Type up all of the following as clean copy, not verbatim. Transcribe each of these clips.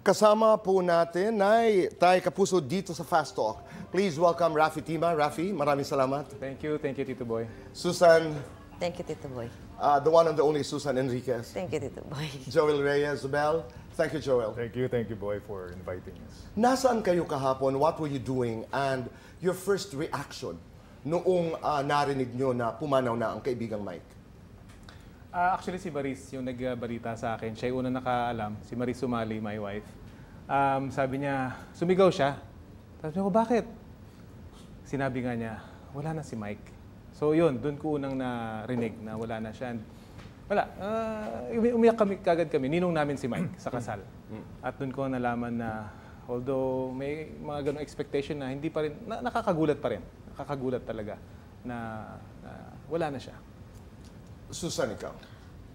Kasama po natin ay tayo kapuso dito sa Fast Talk. Please welcome Rafi Tima. Rafi, maraming salamat. Thank you, Tito Boy. Susan, Thank you, Tito Boy. the one and the only Susan Enriquez. Thank you, Tito Boy. Joel Reyes, Zubel. Thank you, Joel. Thank you, Boy, for inviting us. Nasaan kayo kahapon? What were you doing? And your first reaction noong narinig nyo na pumanaw na ang kaibigang Mike? Actually, si Maris yung nagbalita sa akin. Siya yung unang nakaalam. Si Maris Sumali, my wife. Sabi niya, sumigaw siya. Sabi ko, bakit? Sinabi nga niya, wala na si Mike. So yun, doon ko unang narinig na wala na siya. And, wala. Umiyak kagad kami. Ninong namin si Mike sa kasal. At doon ko nalaman na although may mga ganong expectation na hindi pa rin, nakakagulat pa rin. Nakakagulat talaga na wala na siya. Susan, ikaw.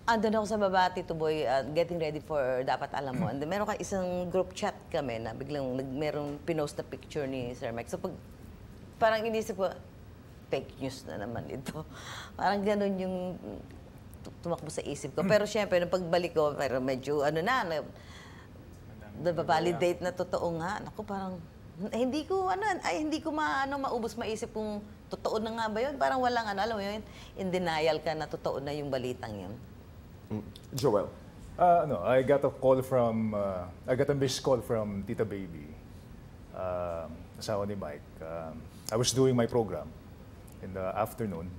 Andun ako sa baba, Tito Boy, getting ready for Dapat Alam Mo. And meron ka isang group chat kami na biglang meron pinost na picture ni Sir Mike. So parang inisip ko, fake news na naman ito. Parang ganun yung tumakbo sa isip ko. Pero syempre, nung pagbalik ko, pero medyo validate na totoo nga. Naku, parang hindi ko maubos maisip kung totoo na nga ba yun. Parang walang alam mo yun, in denial ka na totoo na yung balitang yun. Joel. I got a missed call from Tita Baby, asawa ni Mike. I was doing my program in the afternoon,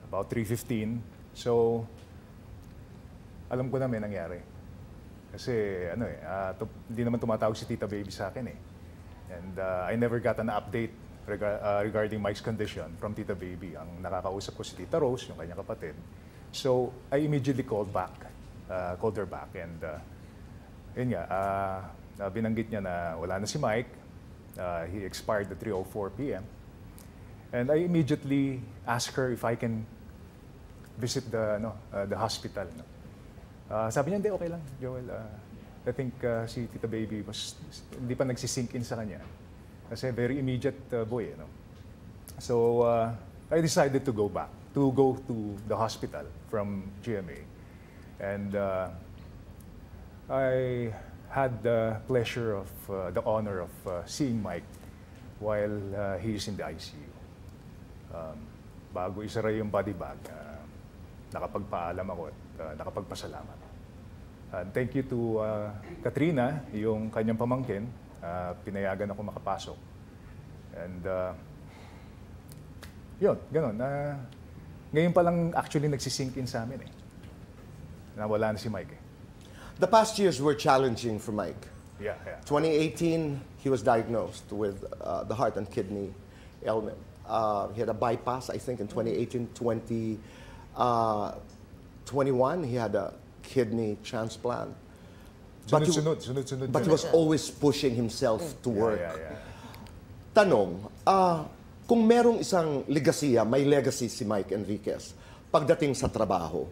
about 3:15. So, alam ko na may nangyari. Kasi, hindi naman tumatawag si Tita Baby sa akin eh. And I never got an update regarding Mike's condition from Tita Baby. Ang nakakausap ko si Tita Rose, yung kanyang kapatid. So, I immediately called her back. And yun nga, binanggit niya na wala na si Mike. He expired at 3:04 p.m. And I immediately asked her if I can visit the hospital. Sabi niya, hindi, okay lang, Joel. I think si Tita Baby hindi pa nagsisink in sa kanya. Kasi very immediate boy. So, I decided to go to the hospital from GMA. And I had the pleasure of, the honor of seeing Mike while he is in the ICU. Bago isara yung body bag, nakapagpaalam ako at nakapagpasalamat. Thank you to Katrina, yung kanyang pamangkin, pinayagan ako makapasok. And yun, ganun. Ngayon pa lang actually nagsisink in sa amin eh. Nawala na si Mike eh. The past years were challenging for Mike. Yeah. 2018, he was diagnosed with the heart and kidney ailment. He had a bypass, I think, in 2018. 2021, he had a kidney transplant. Sunod-sunod. But he was always pushing himself to work. Yeah. Tanong, kung merong isang legasiya, may legacy si Mike Enriquez pagdating sa trabaho,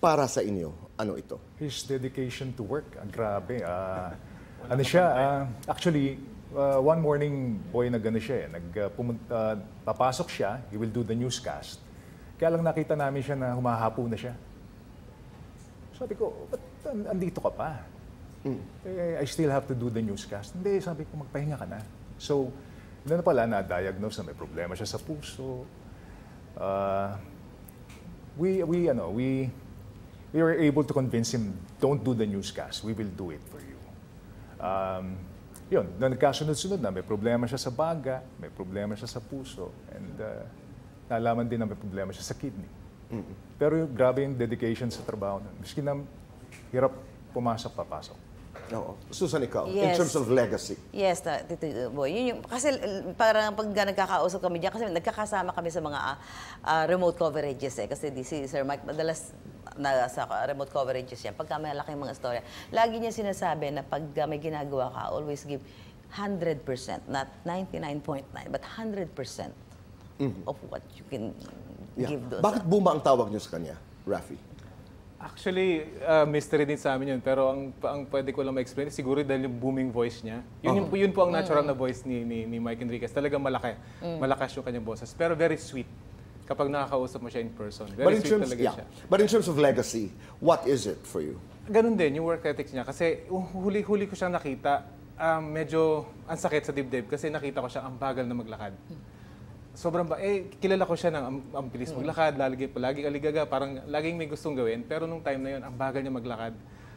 para sa inyo, ano ito? His dedication to work, grabe. Actually, one morning, boy, siya eh. Papasok siya, he will do the newscast. Kaya lang nakita namin siya na humahapo na siya. Sabi ko, ba't andito ka pa? I still have to do the newscast. Hindi, sabi ko, magpahinga ka na. So, na pala na-diagnose na may problema siya sa puso. We were able to convince him, don't do the newscast. We will do it for you. Yun, nagkasunod-sunod na. May problema siya sa baga, may problema siya sa puso, and nalaman din na may problema siya sa kidney. Pero grabe yung dedication sa trabaho. Miski na hirap papasok. Oo. Susan, ikaw, Yes. in terms of legacy. Yes, Tito Boy. Kasi parang pag nagkakausap kami diyan, kasi nagkakasama kami sa mga remote coverages eh. Kasi si Sir Mike madalas sa remote coverages yan. Pagka may malaking mga istorya, lagi niya sinasabi na pag may ginagawa ka, always give 100%, not 99.9, but 100% of what you can give those. Bakit Buma ang tawag niyo sa kanya, Rafi? Actually, mystery din sa amin yun. Pero ang pwede ko lang ma-explain, siguro dahil yung booming voice niya. Yun po ang natural na voice ni Mike Enriquez. Talagang malaki. Malakas yung kanyang boses. Pero very sweet. Kapag nakakausap mo siya in person. Very sweet talaga siya. But in terms of legacy, what is it for you? ganun din yung work ethics niya. Kasi huli-huli ko siyang nakita, medyo ang sakit sa dibdib kasi nakita ko siya ang bagal na maglakad. Sobrang kilala ko siya ng ang bilis maglakad, lagi aligaga, parang laging may gustong gawin. Pero nung time na yun, ang bagal niya maglakad.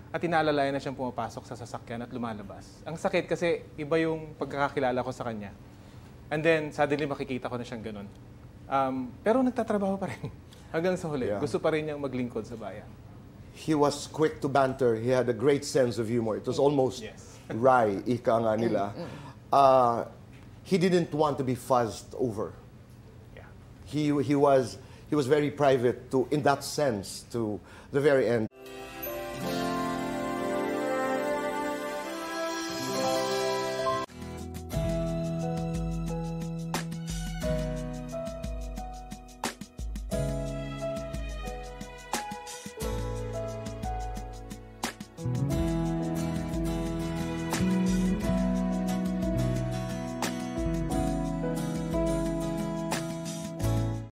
At inaalalayan na siyang pumapasok sa sasakyan at lumalabas. Ang sakit kasi iba yung pagkakakilala ko sa kanya. And then, suddenly makikita ko na siyang ganun. Pero nagtatrabaho pa rin. Hanggang sa huli, Yeah. gusto pa rin niyang maglingkod sa bayan. He was quick to banter. He had a great sense of humor. It was almost Yes. wry, ika nga nila. He didn't want to be fuzzed over. Yeah. He was very private to in that sense to the very end.